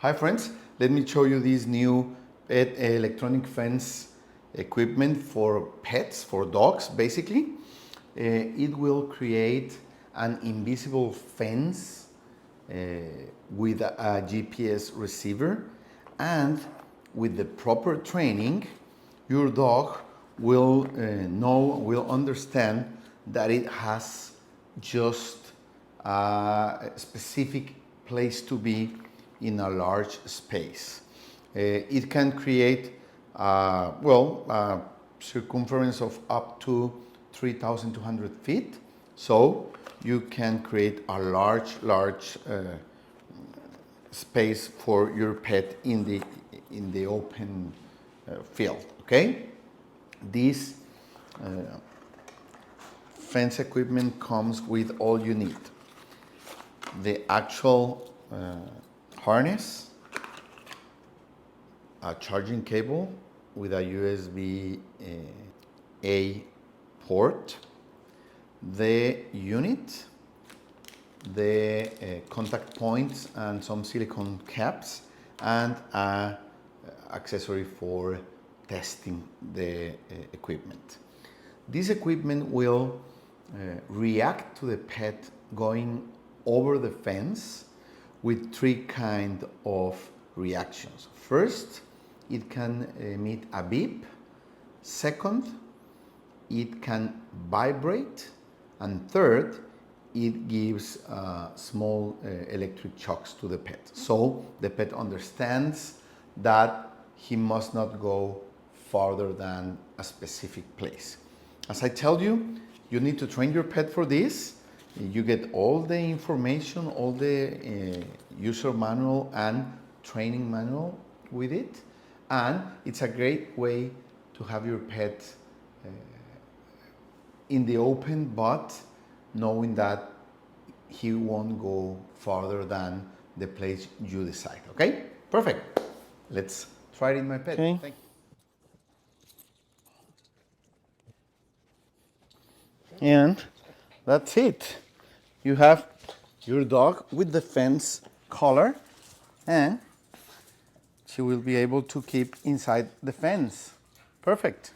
Hi friends, let me show you this new pet electronic fence equipment for pets, for dogs basically. It will create an invisible fence with a GPS receiver, and with the proper training your dog will will understand that it has just a specific place to be in a large space. It can create a circumference of up to 3,200 feet, so you can create a large space for your pet in the open field. Okay, this fence equipment comes with all you need: the actual harness, a charging cable with a USB-A port, the unit, the contact points and some silicone caps, and an accessory for testing the equipment. This equipment will react to the pet going over the fence with three kinds of reactions. First, it can emit a beep. Second, it can vibrate. And third, it gives small electric shocks to the pet. So the pet understands that he must not go farther than a specific place. As I tell you, you need to train your pet for this. You get all the information, all the user manual and training manual with it. And it's a great way to have your pet in the open, but knowing that he won't go farther than the place you decide. Okay, perfect. Let's try it in my pet. Okay. Thank you. And that's it. You have your dog with the fence collar, and she will be able to keep inside the fence. Perfect.